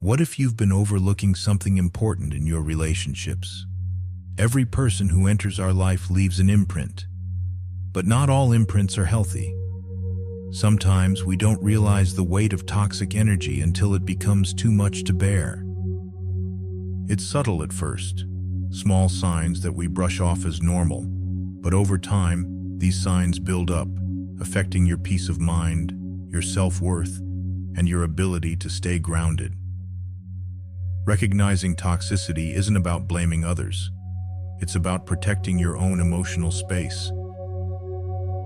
What if you've been overlooking something important in your relationships? Every person who enters our life leaves an imprint, but not all imprints are healthy. Sometimes we don't realize the weight of toxic energy until it becomes too much to bear. It's subtle at first, small signs that we brush off as normal, but over time, these signs build up, affecting your peace of mind, your self-worth, and your ability to stay grounded. Recognizing toxicity isn't about blaming others. It's about protecting your own emotional space.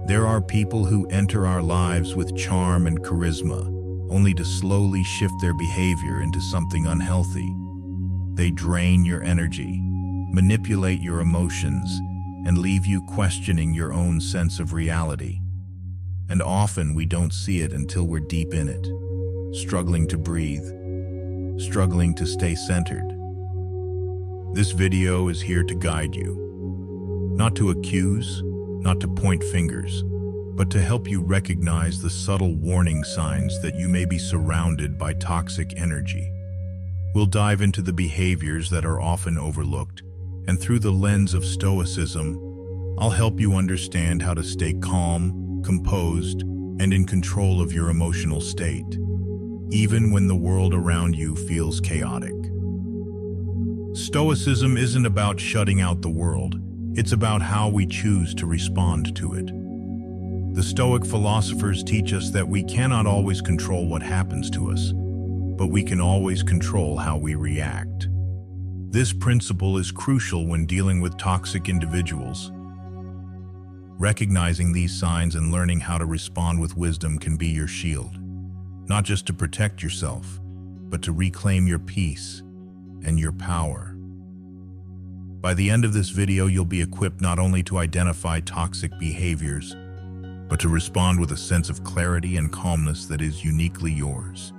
There are people who enter our lives with charm and charisma, only to slowly shift their behavior into something unhealthy. They drain your energy, manipulate your emotions, and leave you questioning your own sense of reality. And often we don't see it until we're deep in it, struggling to breathe, struggling to stay centered. This video is here to guide you, not to accuse, not to point fingers, but to help you recognize the subtle warning signs that you may be surrounded by toxic energy. We'll dive into the behaviors that are often overlooked, and through the lens of Stoicism, I'll help you understand how to stay calm, composed, and in control of your emotional state, even when the world around you feels chaotic. Stoicism isn't about shutting out the world, it's about how we choose to respond to it. The Stoic philosophers teach us that we cannot always control what happens to us, but we can always control how we react. This principle is crucial when dealing with toxic individuals. Recognizing these signs and learning how to respond with wisdom can be your shield, not just to protect yourself, but to reclaim your peace and your power. By the end of this video, you'll be equipped not only to identify toxic behaviors, but to respond with a sense of clarity and calmness that is uniquely yours.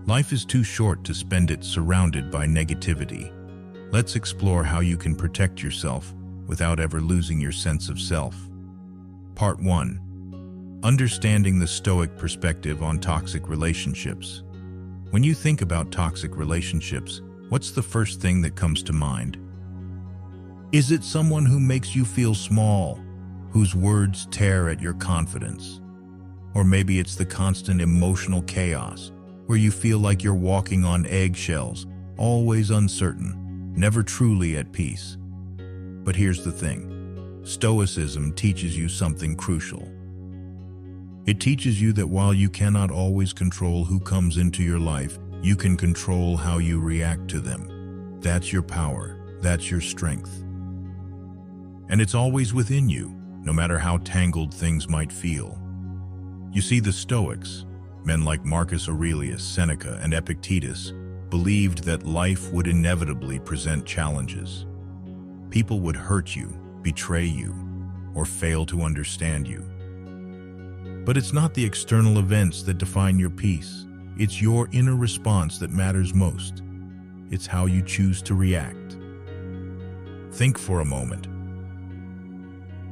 Life is too short to spend it surrounded by negativity. Let's explore how you can protect yourself without ever losing your sense of self. Part 1. Understanding the Stoic perspective on toxic relationships. When you think about toxic relationships, what's the first thing that comes to mind? Is it someone who makes you feel small, whose words tear at your confidence? Or maybe it's the constant emotional chaos, where you feel like you're walking on eggshells, always uncertain, never truly at peace. But here's the thing. Stoicism teaches you something crucial. It teaches you that while you cannot always control who comes into your life, you can control how you react to them. That's your power. That's your strength. And it's always within you, no matter how tangled things might feel. You see, the Stoics, men like Marcus Aurelius, Seneca, and Epictetus, believed that life would inevitably present challenges. People would hurt you, betray you, or fail to understand you. But it's not the external events that define your peace. It's your inner response that matters most. It's how you choose to react. Think for a moment.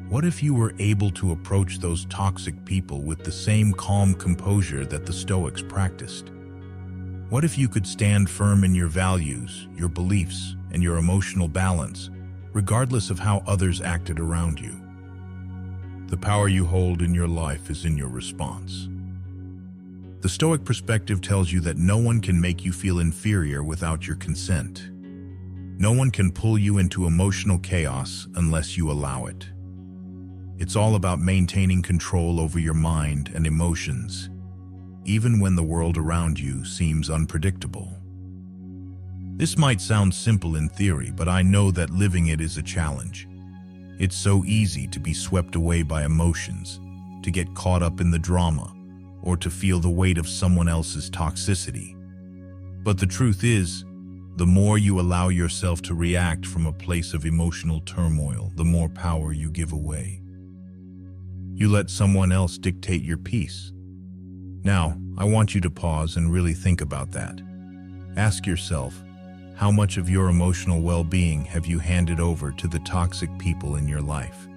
What if you were able to approach those toxic people with the same calm composure that the Stoics practiced? What if you could stand firm in your values, your beliefs, and your emotional balance, regardless of how others acted around you? The power you hold in your life is in your response. The Stoic perspective tells you that no one can make you feel inferior without your consent. No one can pull you into emotional chaos unless you allow it. It's all about maintaining control over your mind and emotions, even when the world around you seems unpredictable. This might sound simple in theory, but I know that living it is a challenge. It's so easy to be swept away by emotions, to get caught up in the drama, or to feel the weight of someone else's toxicity. But the truth is, the more you allow yourself to react from a place of emotional turmoil, the more power you give away. You let someone else dictate your peace. Now, I want you to pause and really think about that. Ask yourself, how much of your emotional well-being have you handed over to the toxic people in your life?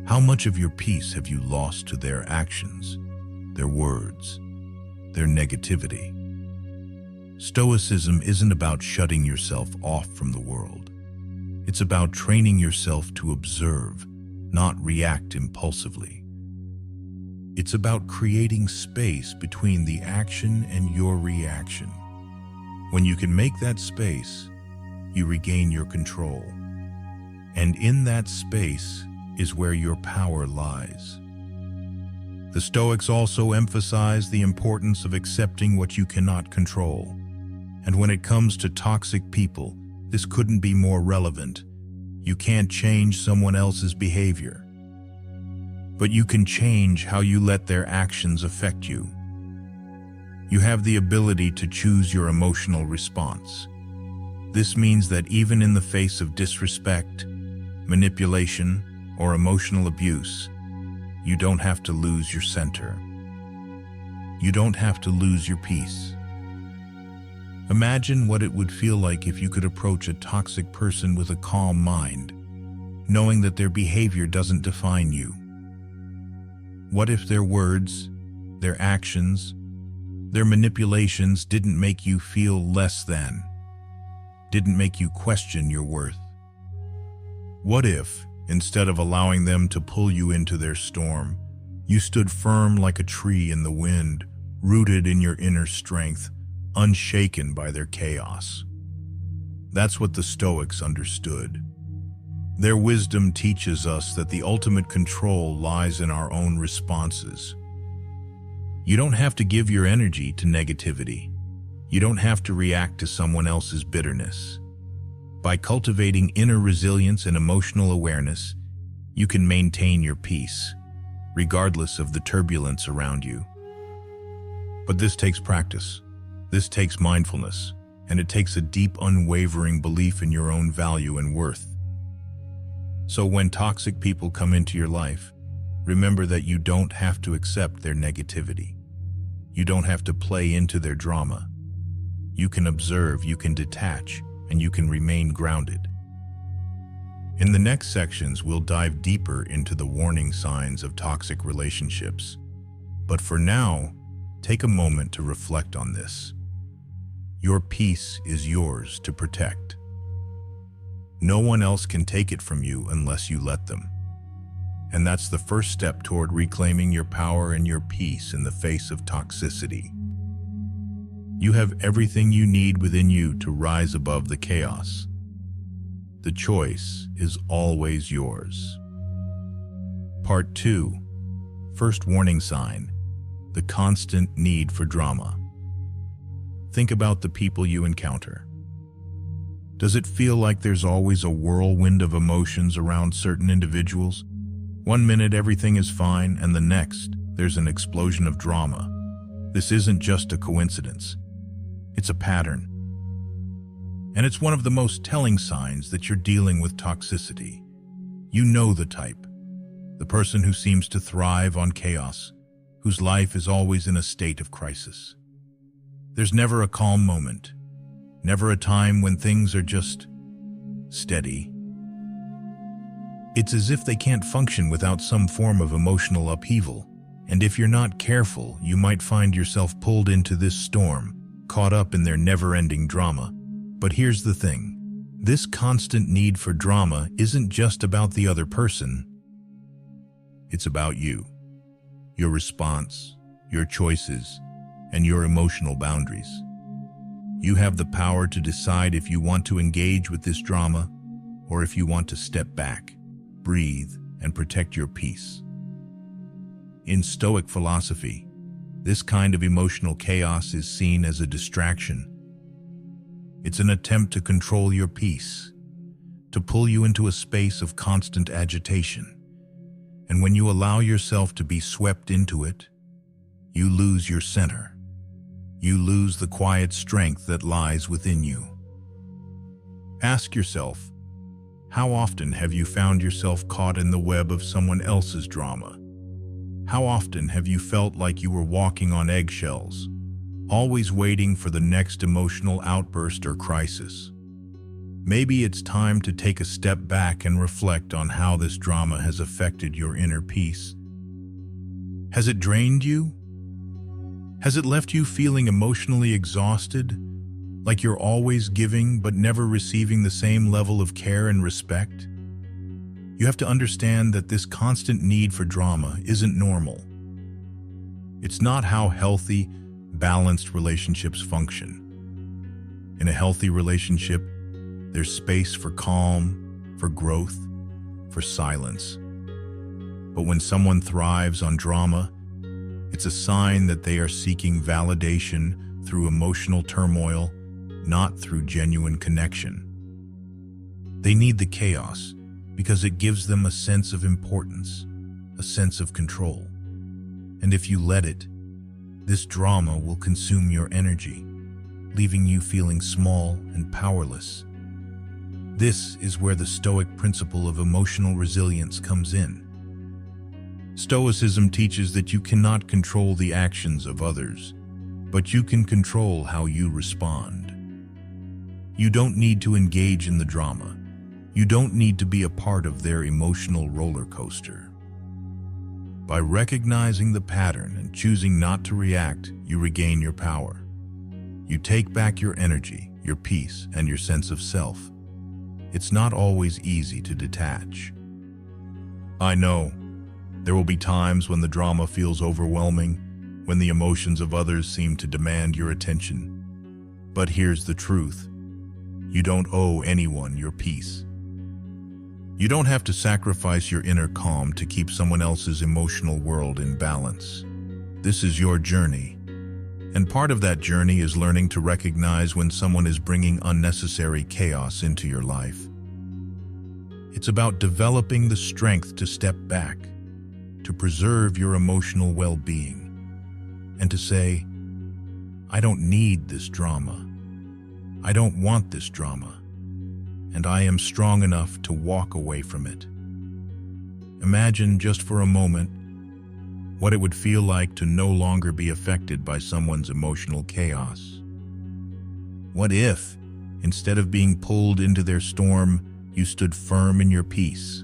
How much of your peace have you lost to their actions, their words, their negativity? Stoicism isn't about shutting yourself off from the world. It's about training yourself to observe, not react impulsively. It's about creating space between the action and your reaction. When you can make that space, you regain your control. And in that space is where your power lies. The Stoics also emphasize the importance of accepting what you cannot control. And when it comes to toxic people, this couldn't be more relevant. You can't change someone else's behavior, but you can change how you let their actions affect you. You have the ability to choose your emotional response. This means that even in the face of disrespect, manipulation, or emotional abuse, you don't have to lose your center. You don't have to lose your peace. Imagine what it would feel like if you could approach a toxic person with a calm mind, knowing that their behavior doesn't define you. What if their words, their actions, their manipulations didn't make you feel less than, didn't make you question your worth? What if, instead of allowing them to pull you into their storm, you stood firm like a tree in the wind, rooted in your inner strength, unshaken by their chaos? That's what the Stoics understood. Their wisdom teaches us that the ultimate control lies in our own responses. You don't have to give your energy to negativity. You don't have to react to someone else's bitterness. By cultivating inner resilience and emotional awareness, you can maintain your peace, regardless of the turbulence around you. But this takes practice. This takes mindfulness, and it takes a deep, unwavering belief in your own value and worth. So when toxic people come into your life, remember that you don't have to accept their negativity. You don't have to play into their drama. You can observe, you can detach, and you can remain grounded. In the next sections, we'll dive deeper into the warning signs of toxic relationships. But for now, take a moment to reflect on this. Your peace is yours to protect. No one else can take it from you unless you let them. And that's the first step toward reclaiming your power and your peace in the face of toxicity. You have everything you need within you to rise above the chaos. The choice is always yours. Part 2. First warning sign: the constant need for drama. Think about the people you encounter. Does it feel like there's always a whirlwind of emotions around certain individuals? One minute everything is fine, and the next, there's an explosion of drama. This isn't just a coincidence. It's a pattern. And it's one of the most telling signs that you're dealing with toxicity. You know the type. The person who seems to thrive on chaos, whose life is always in a state of crisis. There's never a calm moment, never a time when things are just steady. It's as if they can't function without some form of emotional upheaval, and if you're not careful, you might find yourself pulled into this storm, caught up in their never-ending drama. But here's the thing. This constant need for drama isn't just about the other person. It's about you, your response, your choices, and your emotional boundaries. You have the power to decide if you want to engage with this drama or if you want to step back, breathe, and protect your peace. In Stoic philosophy, this kind of emotional chaos is seen as a distraction. It's an attempt to control your peace, to pull you into a space of constant agitation. And when you allow yourself to be swept into it, you lose your center. You lose the quiet strength that lies within you. Ask yourself, how often have you found yourself caught in the web of someone else's drama? How often have you felt like you were walking on eggshells, always waiting for the next emotional outburst or crisis? Maybe it's time to take a step back and reflect on how this drama has affected your inner peace. Has it drained you? Has it left you feeling emotionally exhausted, Like you're always giving but never receiving the same level of care and respect? You have to understand that this constant need for drama isn't normal. It's not how healthy, balanced relationships function. In a healthy relationship, there's space for calm, for growth, for silence. But when someone thrives on drama, it's a sign that they are seeking validation through emotional turmoil, not through genuine connection. They need the chaos because it gives them a sense of importance, a sense of control. And if you let it, this drama will consume your energy, leaving you feeling small and powerless. This is where the Stoic principle of emotional resilience comes in. Stoicism teaches that you cannot control the actions of others, but you can control how you respond. You don't need to engage in the drama. You don't need to be a part of their emotional roller coaster. By recognizing the pattern and choosing not to react, you regain your power. You take back your energy, your peace, and your sense of self. It's not always easy to detach. I know. There will be times when the drama feels overwhelming, when the emotions of others seem to demand your attention. But here's the truth. You don't owe anyone your peace. You don't have to sacrifice your inner calm to keep someone else's emotional world in balance. This is your journey. And part of that journey is learning to recognize when someone is bringing unnecessary chaos into your life. It's about developing the strength to step back, to preserve your emotional well-being, and to say, I don't need this drama. I don't want this drama, and I am strong enough to walk away from it. Imagine just for a moment what it would feel like to no longer be affected by someone's emotional chaos. What if, instead of being pulled into their storm, you stood firm in your peace?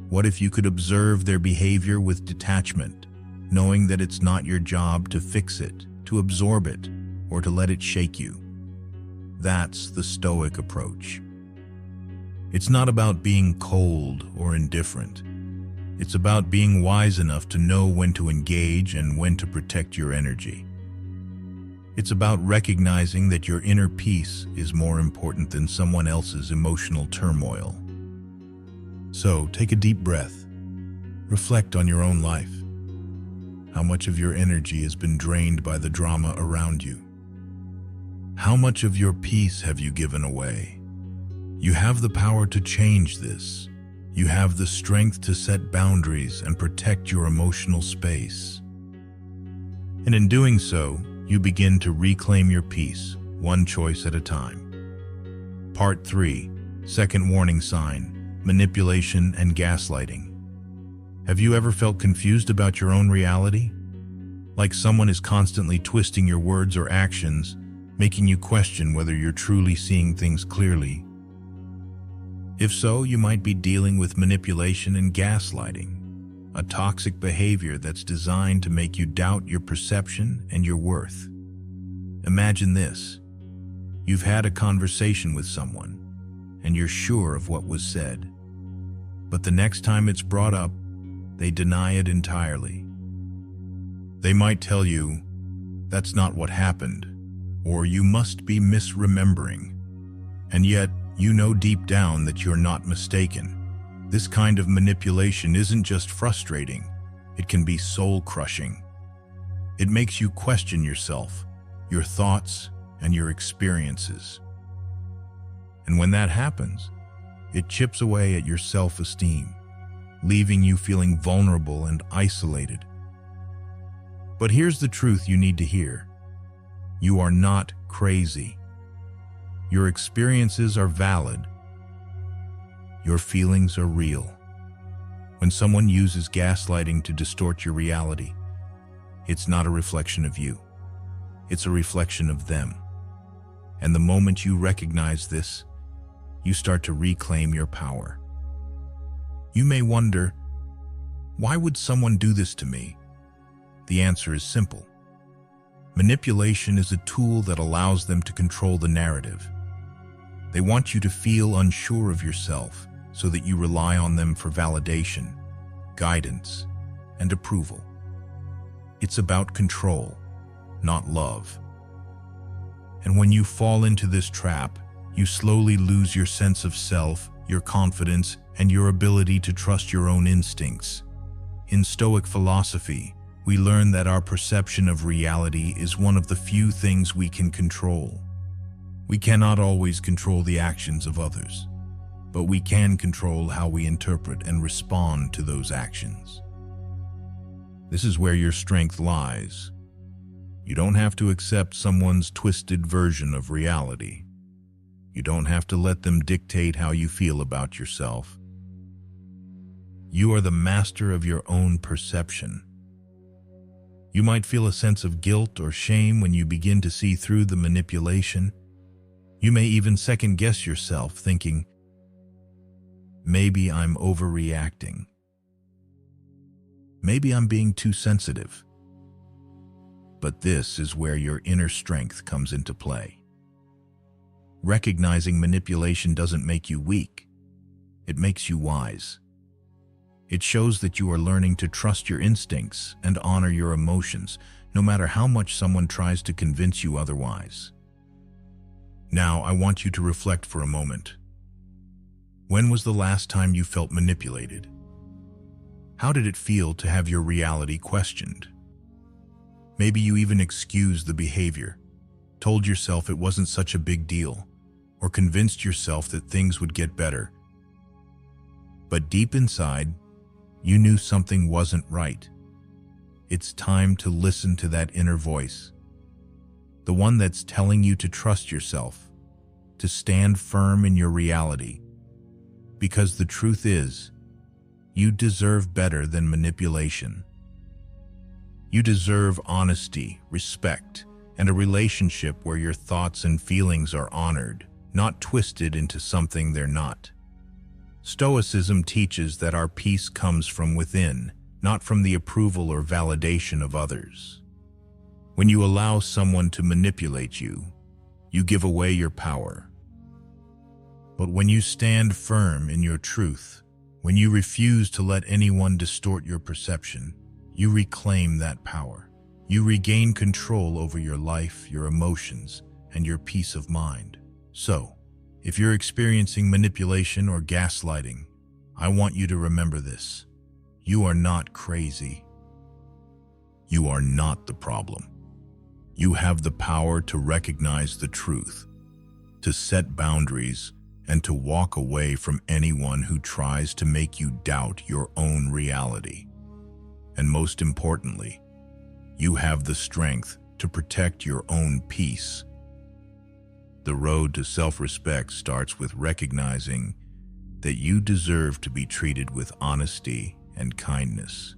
What if you could observe their behavior with detachment, knowing that it's not your job to fix it, to absorb it, or to let it shake you? That's the Stoic approach. It's not about being cold or indifferent. It's about being wise enough to know when to engage and when to protect your energy. It's about recognizing that your inner peace is more important than someone else's emotional turmoil. So, take a deep breath. Reflect on your own life. How much of your energy has been drained by the drama around you? How much of your peace have you given away? You have the power to change this. You have the strength to set boundaries and protect your emotional space. And in doing so, you begin to reclaim your peace, one choice at a time. Part 3, second warning sign, manipulation and gaslighting. Have you ever felt confused about your own reality? Like someone is constantly twisting your words or actions, making you question whether you're truly seeing things clearly. If so, you might be dealing with manipulation and gaslighting, a toxic behavior that's designed to make you doubt your perception and your worth. Imagine this. You've had a conversation with someone, and you're sure of what was said. But the next time it's brought up, they deny it entirely. They might tell you, that's not what happened, or you must be misremembering. And yet, you know deep down that you're not mistaken. This kind of manipulation isn't just frustrating, it can be soul-crushing. It makes you question yourself, your thoughts, and your experiences. And when that happens, it chips away at your self-esteem, leaving you feeling vulnerable and isolated. But here's the truth you need to hear. You are not crazy. Your experiences are valid. Your feelings are real. When someone uses gaslighting to distort your reality, it's not a reflection of you. It's a reflection of them. And the moment you recognize this, you start to reclaim your power. You may wonder, why would someone do this to me? The answer is simple. Manipulation is a tool that allows them to control the narrative. They want you to feel unsure of yourself so that you rely on them for validation, guidance, and approval. It's about control, not love. And when you fall into this trap, you slowly lose your sense of self, your confidence, and your ability to trust your own instincts. In Stoic philosophy, we learn that our perception of reality is one of the few things we can control. We cannot always control the actions of others, but we can control how we interpret and respond to those actions. This is where your strength lies. You don't have to accept someone's twisted version of reality. You don't have to let them dictate how you feel about yourself. You are the master of your own perception. You might feel a sense of guilt or shame when you begin to see through the manipulation. You may even second-guess yourself, thinking, maybe I'm overreacting. Maybe I'm being too sensitive. But this is where your inner strength comes into play. Recognizing manipulation doesn't make you weak. It makes you wise. It shows that you are learning to trust your instincts and honor your emotions, no matter how much someone tries to convince you otherwise. Now, I want you to reflect for a moment. When was the last time you felt manipulated? How did it feel to have your reality questioned? Maybe you even excused the behavior, told yourself it wasn't such a big deal, or convinced yourself that things would get better. But deep inside, you knew something wasn't right. It's time to listen to that inner voice, the one that's telling you to trust yourself, to stand firm in your reality. Because the truth is, you deserve better than manipulation. You deserve honesty, respect, and a relationship where your thoughts and feelings are honored, not twisted into something they're not. Stoicism teaches that our peace comes from within, not from the approval or validation of others. When you allow someone to manipulate you, you give away your power. But when you stand firm in your truth, when you refuse to let anyone distort your perception, you reclaim that power. You regain control over your life, your emotions, and your peace of mind. So, if you're experiencing manipulation or gaslighting, I want you to remember this. You are not crazy. You are not the problem. You have the power to recognize the truth, to set boundaries, and to walk away from anyone who tries to make you doubt your own reality. And most importantly, you have the strength to protect your own peace. The road to self-respect starts with recognizing that you deserve to be treated with honesty and kindness.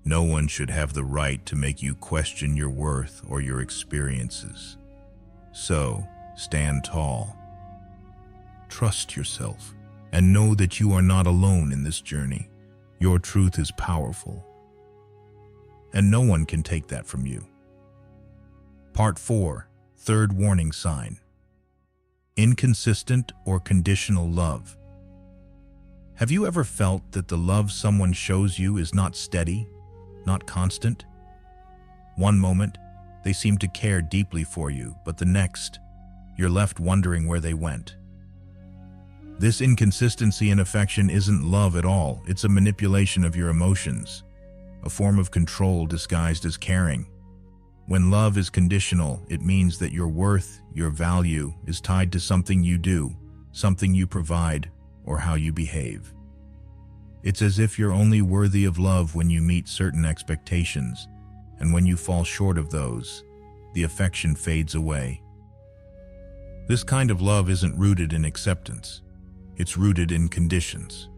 No one should have the right to make you question your worth or your experiences. So, stand tall. Trust yourself and know that you are not alone in this journey. Your truth is powerful, and no one can take that from you. Part 4, third warning sign. Inconsistent or conditional love. Have you ever felt that the love someone shows you is not steady, not constant? One moment, they seem to care deeply for you, but the next, you're left wondering where they went. This inconsistency in affection isn't love at all. It's a manipulation of your emotions, a form of control disguised as caring. When love is conditional, it means that your worth, your value, is tied to something you do, something you provide, or how you behave. It's as if you're only worthy of love when you meet certain expectations, and when you fall short of those, the affection fades away. This kind of love isn't rooted in acceptance. It's rooted in conditions.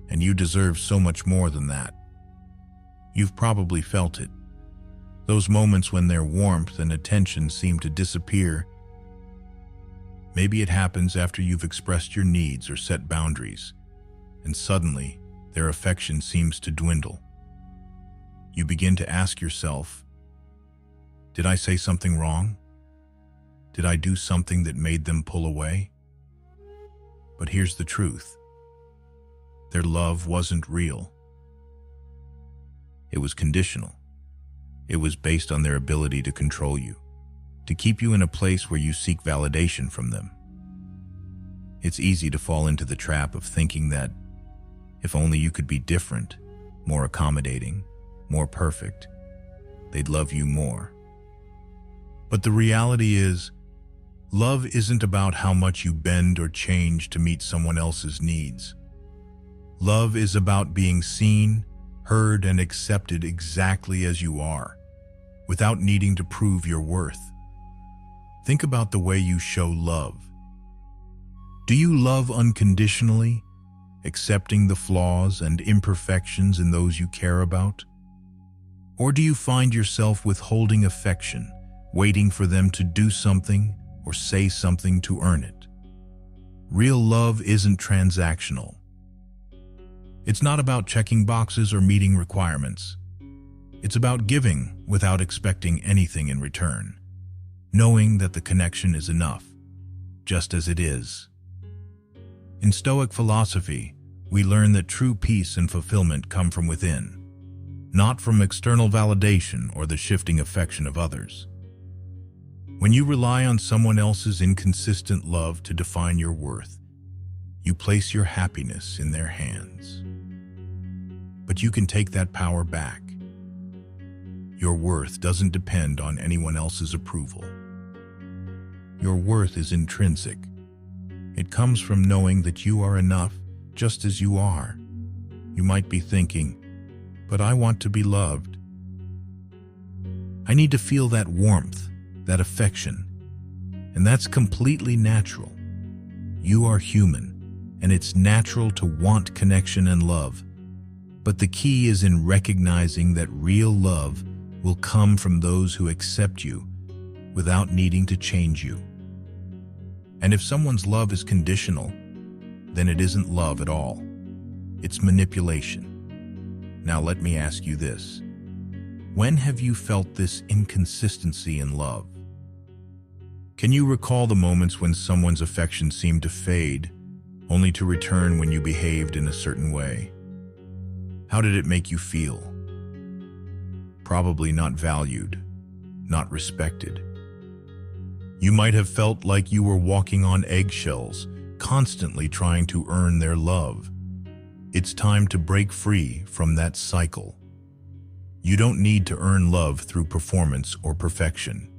And you deserve so much more than that. You've probably felt it. Those moments when their warmth and attention seem to disappear. Maybe it happens after you've expressed your needs or set boundaries, and suddenly their affection seems to dwindle. You begin to ask yourself, Did I say something wrong? Did I do something that made them pull away? But here's the truth. Their love wasn't real. It was conditional. It was based on their ability to control you, to keep you in a place where you seek validation from them. It's easy to fall into the trap of thinking that if only you could be different, more accommodating, more perfect, they'd love you more. But the reality is, love isn't about how much you bend or change to meet someone else's needs. Love is about being seen, heard, and accepted exactly as you are, without needing to prove your worth. Think about the way you show love. Do you love unconditionally, accepting the flaws and imperfections in those you care about? Or do you find yourself withholding affection, waiting for them to do something or say something to earn it? Real love isn't transactional. It's not about checking boxes or meeting requirements. It's about giving without expecting anything in return, knowing that the connection is enough, just as it is. In Stoic philosophy, we learn that true peace and fulfillment come from within, not from external validation or the shifting affection of others. When you rely on someone else's inconsistent love to define your worth, you place your happiness in their hands. But you can take that power back. Your worth doesn't depend on anyone else's approval. Your worth is intrinsic. It comes from knowing that you are enough just as you are. You might be thinking, but I want to be loved. I need to feel that warmth, that affection. And that's completely natural. You are human, and it's natural to want connection and love. But the key is in recognizing that real love will come from those who accept you without needing to change you. And if someone's love is conditional, then it isn't love at all. It's manipulation. Now let me ask you this. When have you felt this inconsistency in love? Can you recall the moments when someone's affection seemed to fade, only to return when you behaved in a certain way? How did it make you feel? Probably not valued, not respected. You might have felt like you were walking on eggshells, constantly trying to earn their love. It's time to break free from that cycle. You don't need to earn love through performance or perfection.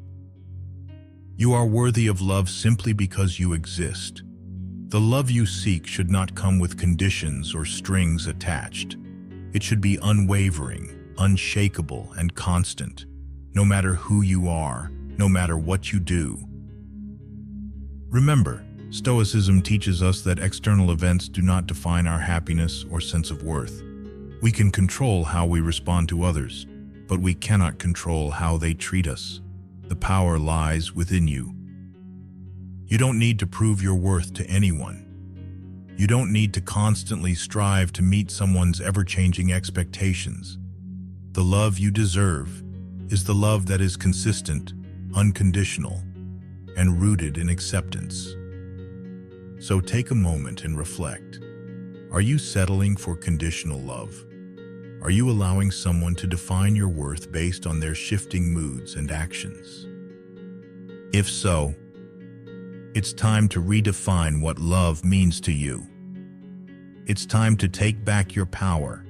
You are worthy of love simply because you exist. The love you seek should not come with conditions or strings attached. It should be unwavering, unshakable, and constant, no matter who you are, no matter what you do. Remember, Stoicism teaches us that external events do not define our happiness or sense of worth. We can control how we respond to others, but we cannot control how they treat us. The power lies within you. You don't need to prove your worth to anyone. You don't need to constantly strive to meet someone's ever-changing expectations. The love you deserve is the love that is consistent, unconditional, and rooted in acceptance. So take a moment and reflect. Are you settling for conditional love? Are you allowing someone to define your worth based on their shifting moods and actions? If so, it's time to redefine what love means to you. It's time to take back your power,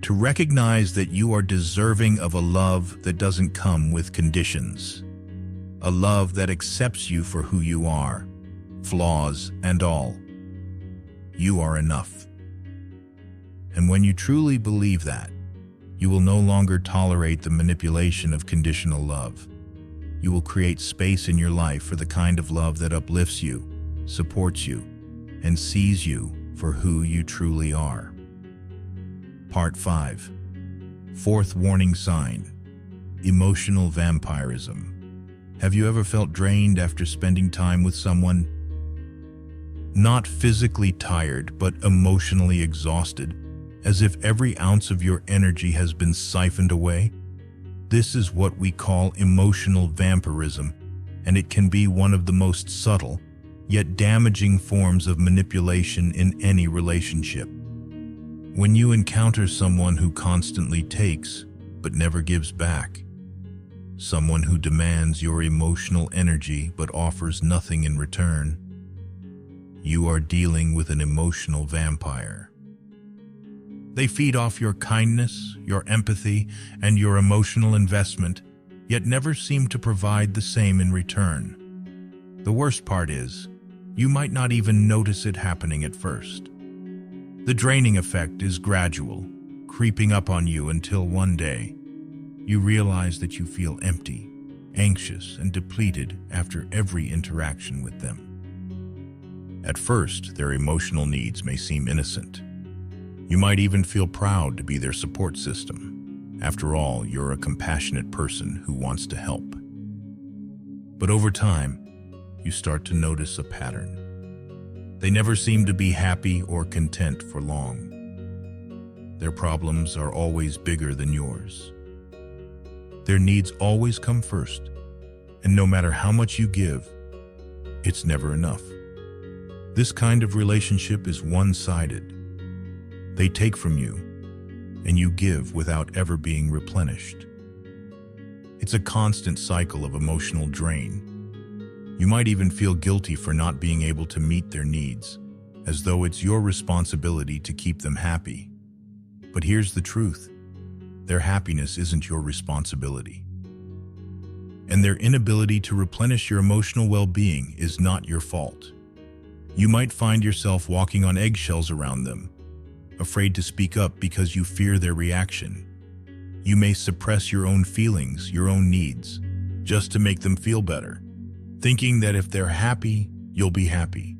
to recognize that you are deserving of a love that doesn't come with conditions, a love that accepts you for who you are, flaws and all. You are enough. And when you truly believe that, you will no longer tolerate the manipulation of conditional love. You will create space in your life for the kind of love that uplifts you, supports you, and sees you for who you truly are. Part 5. Fourth warning sign: emotional vampirism. Have you ever felt drained after spending time with someone? Not physically tired, but emotionally exhausted, as if every ounce of your energy has been siphoned away? This is what we call emotional vampirism, and it can be one of the most subtle, yet damaging forms of manipulation in any relationship. When you encounter someone who constantly takes but never gives back, someone who demands your emotional energy but offers nothing in return, you are dealing with an emotional vampire. They feed off your kindness, your empathy, and your emotional investment, yet never seem to provide the same in return. The worst part is, you might not even notice it happening at first. The draining effect is gradual, creeping up on you until one day, you realize that you feel empty, anxious, and depleted after every interaction with them. At first, their emotional needs may seem innocent. You might even feel proud to be their support system. After all, you're a compassionate person who wants to help. But over time, you start to notice a pattern. They never seem to be happy or content for long. Their problems are always bigger than yours. Their needs always come first, and no matter how much you give, it's never enough. This kind of relationship is one-sided. They take from you, and you give without ever being replenished. It's a constant cycle of emotional drain. You might even feel guilty for not being able to meet their needs, as though it's your responsibility to keep them happy. But here's the truth. Their happiness isn't your responsibility. And their inability to replenish your emotional well-being is not your fault. You might find yourself walking on eggshells around them, afraid to speak up because you fear their reaction. You may suppress your own feelings, your own needs, just to make them feel better, thinking that if they're happy, you'll be happy.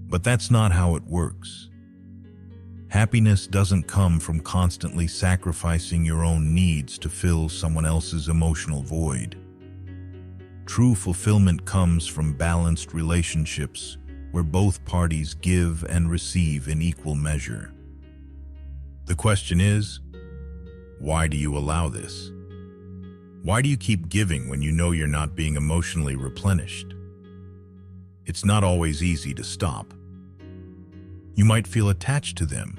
But that's not how it works. Happiness doesn't come from constantly sacrificing your own needs to fill someone else's emotional void. True fulfillment comes from balanced relationships where both parties give and receive in equal measure. The question is, why do you allow this? Why do you keep giving when you know you're not being emotionally replenished? It's not always easy to stop. You might feel attached to them,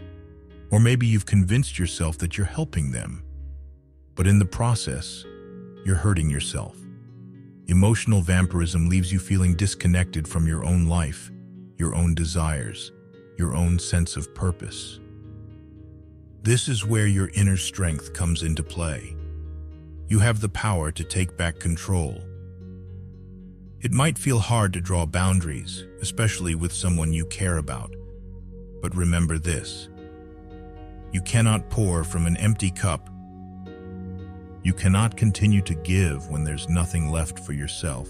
or maybe you've convinced yourself that you're helping them. But in the process, you're hurting yourself. Emotional vampirism leaves you feeling disconnected from your own life, your own desires, your own sense of purpose. This is where your inner strength comes into play. You have the power to take back control. It might feel hard to draw boundaries, especially with someone you care about. But remember this: you cannot pour from an empty cup. You cannot continue to give when there's nothing left for yourself.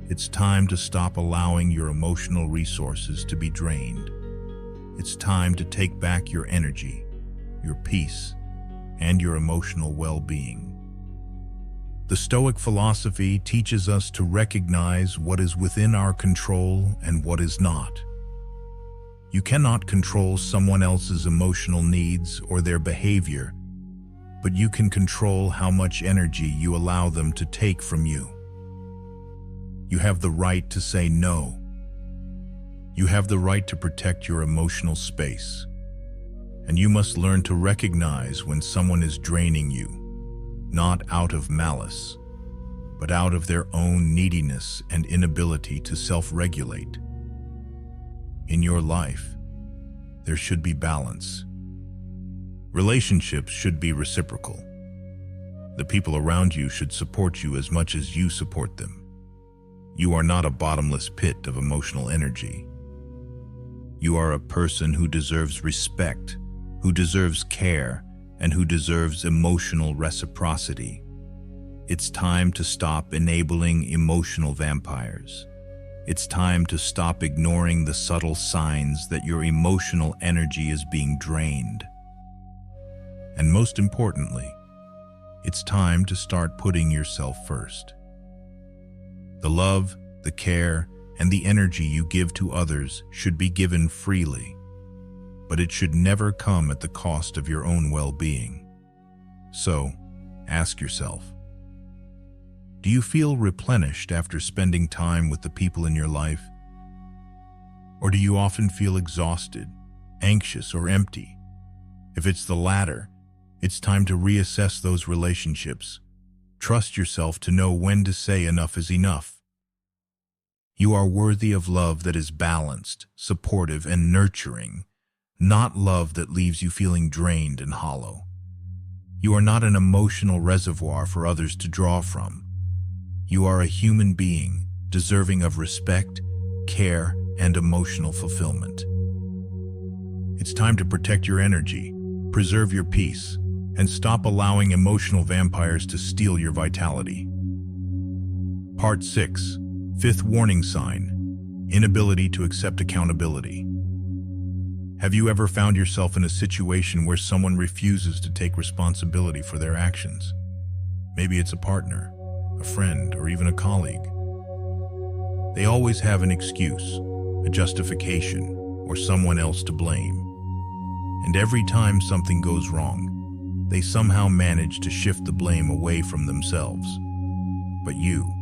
It's time to stop allowing your emotional resources to be drained. It's time to take back your energy, your peace, and your emotional well-being. The Stoic philosophy teaches us to recognize what is within our control and what is not. You cannot control someone else's emotional needs or their behavior, but you can control how much energy you allow them to take from you. You have the right to say no. You have the right to protect your emotional space. And you must learn to recognize when someone is draining you, not out of malice, but out of their own neediness and inability to self-regulate. In your life, there should be balance. Relationships should be reciprocal. The people around you should support you as much as you support them. You are not a bottomless pit of emotional energy. You are a person who deserves respect, who deserves care, and who deserves emotional reciprocity. It's time to stop enabling emotional vampires. It's time to stop ignoring the subtle signs that your emotional energy is being drained. And most importantly, it's time to start putting yourself first. The love, the care, and the energy you give to others should be given freely, but it should never come at the cost of your own well-being. So, Ask yourself, do you feel replenished after spending time with the people in your life? Or do you often feel exhausted, anxious, or empty? If it's the latter, it's time to reassess those relationships. Trust yourself to know when to say enough is enough. You are worthy of love that is balanced, supportive, and nurturing, not love that leaves you feeling drained and hollow. You are not an emotional reservoir for others to draw from. You are a human being, deserving of respect, care, and emotional fulfillment. It's time to protect your energy, preserve your peace, and stop allowing emotional vampires to steal your vitality. Part 6. Fifth warning sign: inability to accept accountability. Have you ever found yourself in a situation where someone refuses to take responsibility for their actions? Maybe it's a partner, a friend, or even a colleague. They always have an excuse, a justification, or someone else to blame. And every time something goes wrong, they somehow manage to shift the blame away from themselves. But you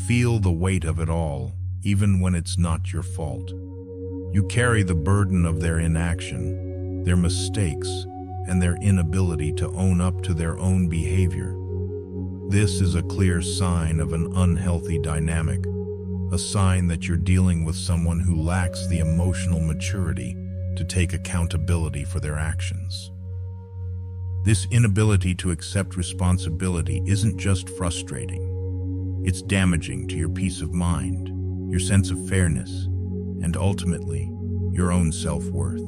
feel the weight of it all, even when it's not your fault. You carry the burden of their inaction, their mistakes, and their inability to own up to their own behavior. This is a clear sign of an unhealthy dynamic, a sign that you're dealing with someone who lacks the emotional maturity to take accountability for their actions. This inability to accept responsibility isn't just frustrating. It's damaging to your peace of mind, your sense of fairness, and ultimately, your own self-worth.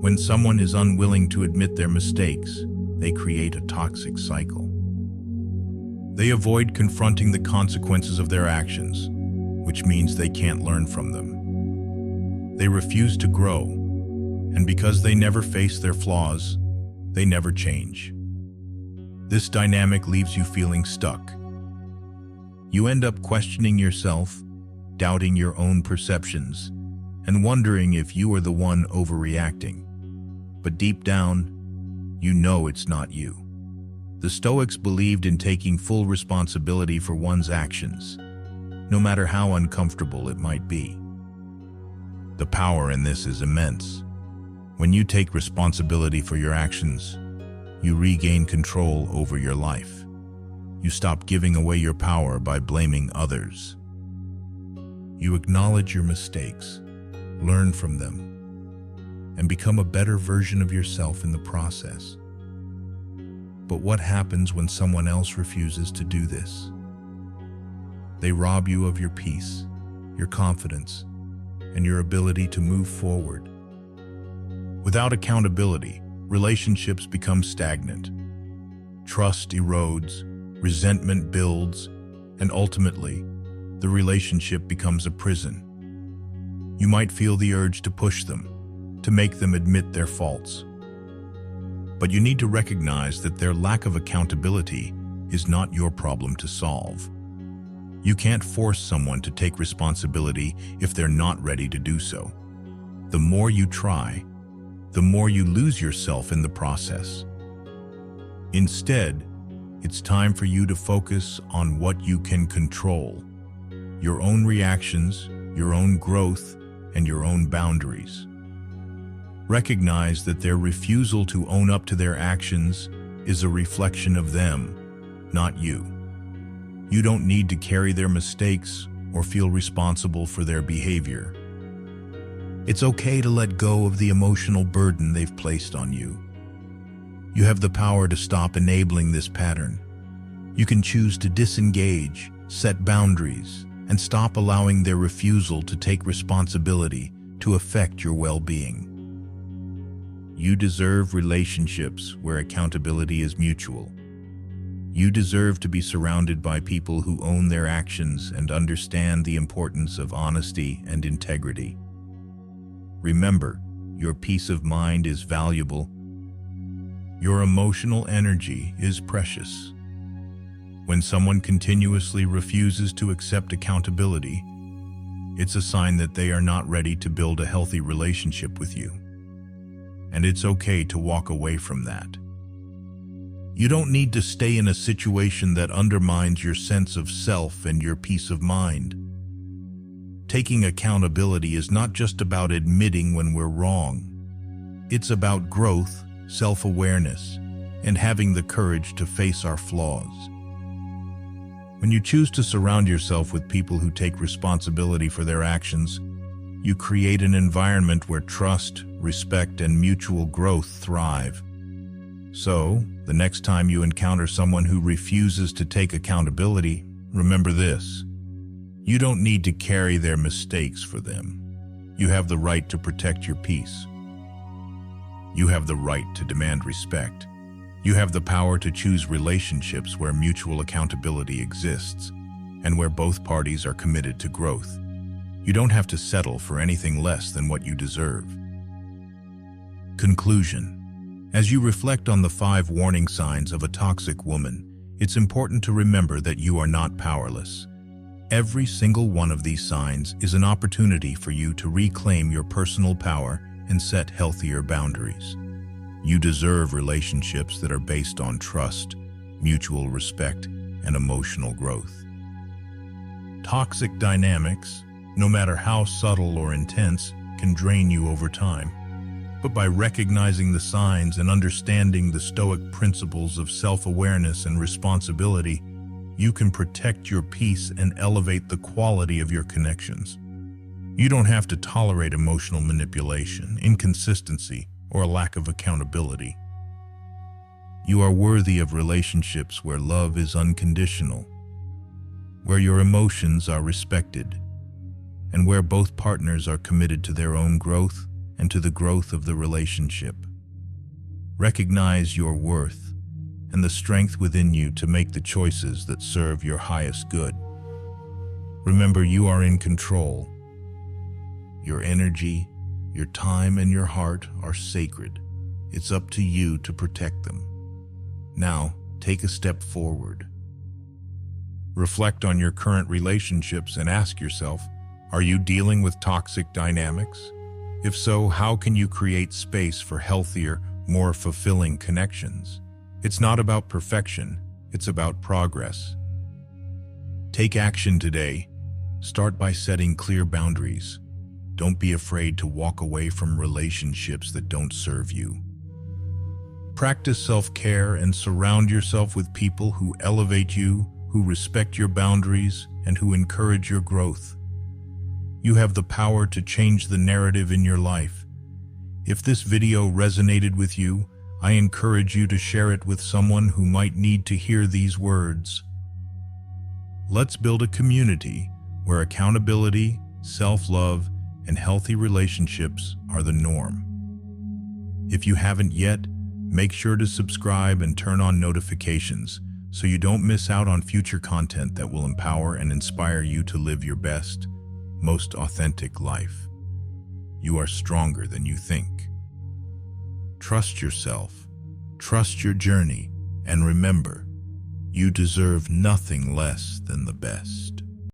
When someone is unwilling to admit their mistakes, they create a toxic cycle. They avoid confronting the consequences of their actions, which means they can't learn from them. They refuse to grow, and because they never face their flaws, they never change. This dynamic leaves you feeling stuck. You end up questioning yourself, doubting your own perceptions, and wondering if you are the one overreacting. But deep down, you know it's not you. The Stoics believed in taking full responsibility for one's actions, no matter how uncomfortable it might be. The power in this is immense. When you take responsibility for your actions, you regain control over your life. You stop giving away your power by blaming others. You acknowledge your mistakes, learn from them, and become a better version of yourself in the process. But what happens when someone else refuses to do this? They rob you of your peace, your confidence, and your ability to move forward. Without accountability, relationships become stagnant. Trust erodes, resentment builds, and ultimately, the relationship becomes a prison. You might feel the urge to push them, to make them admit their faults. But you need to recognize that their lack of accountability is not your problem to solve. You can't force someone to take responsibility if they're not ready to do so. The more you try, the more you lose yourself in the process. Instead, it's time for you to focus on what you can control: your own reactions, your own growth, and your own boundaries. Recognize that their refusal to own up to their actions is a reflection of them, not you. You don't need to carry their mistakes or feel responsible for their behavior. It's okay to let go of the emotional burden they've placed on you. You have the power to stop enabling this pattern. You can choose to disengage, set boundaries, and stop allowing their refusal to take responsibility to affect your well-being. You deserve relationships where accountability is mutual. You deserve to be surrounded by people who own their actions and understand the importance of honesty and integrity. Remember, your peace of mind is valuable. Your emotional energy is precious. When someone continuously refuses to accept accountability, it's a sign that they are not ready to build a healthy relationship with you. And it's okay to walk away from that. You don't need to stay in a situation that undermines your sense of self and your peace of mind. Taking accountability is not just about admitting when we're wrong. It's about growth, self-awareness, and having the courage to face our flaws. When you choose to surround yourself with people who take responsibility for their actions, you create an environment where trust, respect, and mutual growth thrive. So, the next time you encounter someone who refuses to take accountability, remember this: you don't need to carry their mistakes for them. You have the right to protect your peace. You have the right to demand respect. You have the power to choose relationships where mutual accountability exists and where both parties are committed to growth. You don't have to settle for anything less than what you deserve. Conclusion. As you reflect on the 5 warning signs of a toxic woman, it's important to remember that you are not powerless. Every single one of these signs is an opportunity for you to reclaim your personal power and set healthier boundaries. You deserve relationships that are based on trust, mutual respect, and emotional growth. Toxic dynamics, no matter how subtle or intense, can drain you over time. But by recognizing the signs and understanding the Stoic principles of self-awareness and responsibility, you can protect your peace and elevate the quality of your connections. You don't have to tolerate emotional manipulation, inconsistency, or a lack of accountability. You are worthy of relationships where love is unconditional, where your emotions are respected, and where both partners are committed to their own growth and to the growth of the relationship. Recognize your worth and the strength within you to make the choices that serve your highest good. Remember, you are in control. Your energy, your time, and your heart are sacred. It's up to you to protect them. Now, take a step forward. Reflect on your current relationships and ask yourself, are you dealing with toxic dynamics? If so, how can you create space for healthier, more fulfilling connections? It's not about perfection, it's about progress. Take action today. Start by setting clear boundaries. Don't be afraid to walk away from relationships that don't serve you. Practice self-care and surround yourself with people who elevate you, who respect your boundaries, and who encourage your growth. You have the power to change the narrative in your life. If this video resonated with you, I encourage you to share it with someone who might need to hear these words. Let's build a community where accountability, self-love, and healthy relationships are the norm. If you haven't yet, make sure to subscribe and turn on notifications so you don't miss out on future content that will empower and inspire you to live your best, most authentic life. You are stronger than you think. Trust yourself, trust your journey, and remember, you deserve nothing less than the best.